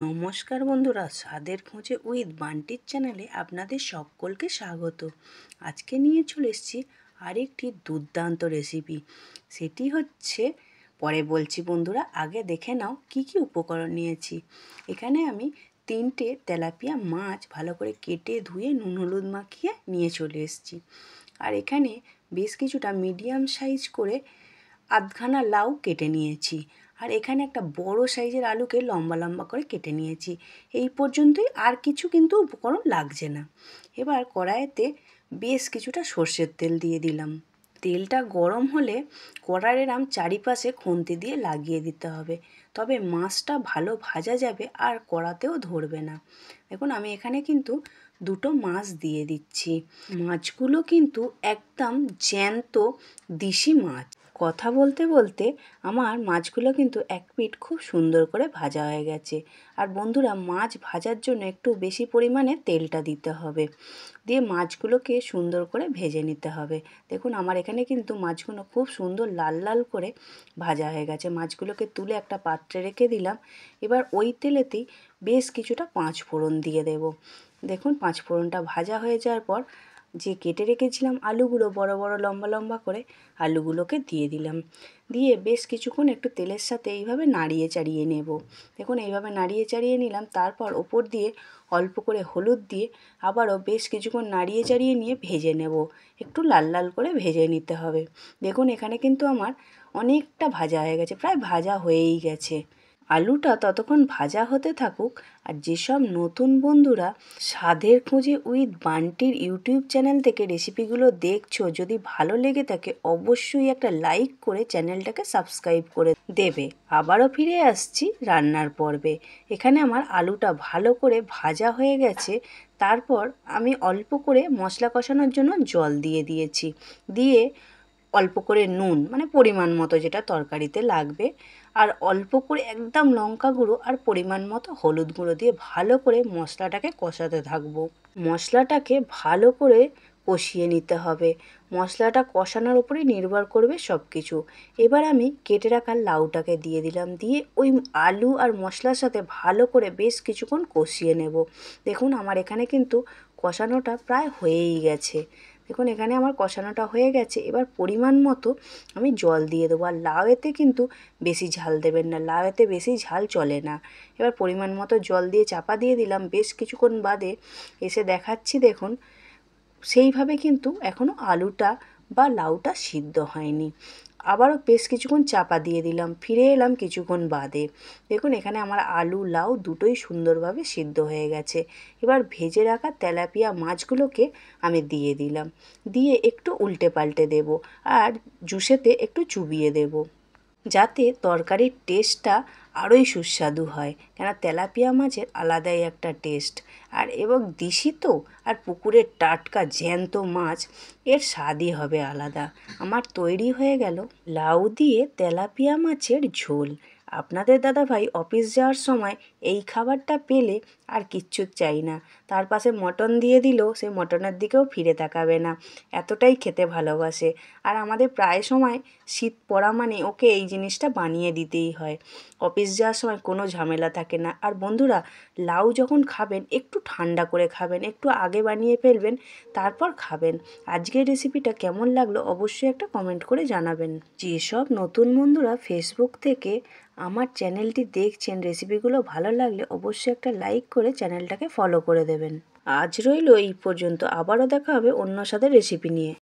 নমস্কার বন্ধুরা, স্বাদের খোঁজে উইথ বান্টির চ্যানেলে আপনাদের সকলকে স্বাগত। আজকে নিয়ে চলে এসেছি আরেকটি দুর্দান্ত রেসিপি। সেটি হচ্ছে, পরে বলছি বন্ধুরা, আগে দেখে নাও কি কি উপকরণ নিয়েছি। এখানে আমি 3টে তেলাপিয়া মাছ ভালো করে কেটে ধুয়ে নুন হলুদ মাখিয়ে নিয়ে চলে এসেছি। আর এখানে বেশ কিছুটা মিডিয়াম সাইজ করে আধখানা লাউ কেটে নিয়েছি। আর এখানে একটা বড় সাইজের আলুকে লম্বা লম্বা করে কেটে নিয়েছি। এই পর্যন্তই, আর কিছু কিন্তু উপকরণ লাগছে না। এবার কড়াইতে বেশ কিছুটা সর্ষের তেল দিয়ে দিলাম। তেলটা গরম হলে কড়াইয়ের চারিপাশে খুন্তি দিয়ে লাগিয়ে দিতে হবে, তবে মাছটা ভালো ভাজা যাবে আর কড়াতেও ধরবে না। দেখুন, আমি এখানে কিন্তু 2টো মাছ দিয়ে দিচ্ছি। মাছগুলো কিন্তু একদম জ্যান্ত দেশি মাছ। কথা বলতে বলতে আমার মাছগুলো কিন্তু এক পিঠ খুব সুন্দর করে ভাজা হয়ে গেছে। আর বন্ধুরা, মাছ ভাজার জন্য একটু বেশি পরিমাণে তেলটা দিতে হবে, দিয়ে মাছগুলোকে সুন্দর করে ভেজে নিতে হবে। দেখুন, আমার এখানে কিন্তু মাছগুলো খুব সুন্দর লাল লাল করে ভাজা হয়ে গেছে। মাছগুলোকে তুলে একটা পাত্রে রেখে দিলাম। এবার ওই তেলেতেই বেশ কিছুটা 5 ফোড়ন দিয়ে দেব। দেখুন, 5 ফোড়নটা ভাজা হয়ে যাওয়ার পর যে কেটে রেখেছিলাম আলুগুলো বড় বড় লম্বা লম্বা করে, আলুগুলোকে দিয়ে দিলাম। দিয়ে বেশ কিছুক্ষণ একটু তেলের সাথে এইভাবে নাড়িয়ে চাড়িয়ে নেব। দেখুন, এইভাবে নাড়িয়ে চাড়িয়ে নিলাম। তারপর ওপর দিয়ে অল্প করে হলুদ দিয়ে আবারও বেশ কিছুক্ষণ নাড়িয়ে চাড়িয়ে নিয়ে ভেজে নেব। একটু লাল লাল করে ভেজে নিতে হবে। দেখুন, এখানে কিন্তু আমার অনেকটা ভাজা হয়ে গেছে, প্রায় ভাজা হয়েই গেছে। আলুটা ততক্ষণ ভাজা হতে থাকুক। আর যেসব নতুন বন্ধুরা স্বাদের খোঁজে উইথ বান্টির ইউটিউব চ্যানেল থেকে রেসিপিগুলো দেখছো, যদি ভালো লেগে থাকে অবশ্যই একটা লাইক করে চ্যানেলটাকে সাবস্ক্রাইব করে দেবে। আবারও ফিরে আসছি রান্নার পর্বে। এখানে আমার আলুটা ভালো করে ভাজা হয়ে গেছে। তারপর আমি অল্প করে মশলা কষানোর জন্য জল দিয়ে দিয়েছি। দিয়ে অল্প করে নুন, মানে পরিমাণ মতো যেটা তরকারিতে লাগবে, আর অল্প করে একদম লঙ্কা গুঁড়ো আর পরিমাণ মতো হলুদ গুঁড়ো দিয়ে ভালো করে মশলাটাকে কষাতে থাকবো। মশলাটাকে ভালো করে কষিয়ে নিতে হবে। মশলাটা কষানোর উপরেই নির্ভর করবে সব কিছু। এবার আমি কেটে রাখা লাউটাকে দিয়ে দিলাম। দিয়ে ওই আলু আর মশলার সাথে ভালো করে বেশ কিছুক্ষণ কষিয়ে নেব। দেখুন, আমার এখানে কিন্তু কষানোটা প্রায় হয়েই গেছে। দেখুন, এখানে আমার কষানোটা হয়ে গেছে। এবার পরিমাণ মতো আমি জল দিয়ে দেবো। আর লাউয়েতে কিন্তু বেশি ঝাল দেবেন না, লাউয়েতে বেশি ঝাল চলে না। এবার পরিমাণ মতো জল দিয়ে চাপা দিয়ে দিলাম। বেশ কিছুক্ষণ বাদে এসে দেখাচ্ছি, দেখুন সেইভাবে কিন্তু এখনও আলুটা বা লাউটা সিদ্ধ হয়নি। আবারও বেশ কিছুক্ষণ চাপা দিয়ে দিলাম। ফিরে এলাম কিছুক্ষণ বাদে। দেখুন, এখানে আমার আলু লাউ দুটোই সুন্দরভাবে সিদ্ধ হয়ে গেছে। এবার ভেজে রাখা তেলাপিয়া মাছগুলোকে আমি দিয়ে দিলাম। দিয়ে একটু উল্টে পাল্টে দেব, আর জুসেতে একটু চুবিয়ে দেব, যাতে তরকারির টেস্টটা আরোই সুস্বাদু হয়। কেন, তেলাপিয়া মাছের আলাদাই একটা টেস্ট। আর এবং দেশি তো, আর পুকুরের টাটকা জ্যান্ত মাছ, এর স্বাদই হবে আলাদা। আমার তৈরি হয়ে গেল লাউ দিয়ে তেলাপিয়া মাছের ঝোল। আপনাদের দাদাভাই অফিস যাওয়ার সময় এই খাবারটা পেলে আর কিচ্ছু চাই না। তার পাশে মটন দিয়ে দিলেও সে মটনের দিকেও ফিরে তাকাবে না, এতটাই খেতে ভালোবাসে। আর আমাদের প্রায় সময় শীত পড়া মানে ওকে এই জিনিসটা বানিয়ে দিতেই হয়। অফিস যাওয়ার সময় কোনো ঝামেলা থাকে না। আর বন্ধুরা, লাউ যখন খাবেন একটু ঠান্ডা করে খাবেন, একটু আগে বানিয়ে ফেলবেন, তারপর খাবেন। আজকের রেসিপিটা কেমন লাগলো অবশ্যই একটা কমেন্ট করে জানাবেন। যেসব নতুন বন্ধুরা ফেসবুক থেকে আমার চ্যানেলটি দেখছেন, রেসিপিগুলো ভালো লাগলে অবশ্যই একটা লাইক করে চ্যানেলটাকে ফলো করে দেবেন। আজ রইল এই পর্যন্ত, আবারও দেখা হবে অন্য স্বাদের রেসিপি নিয়ে।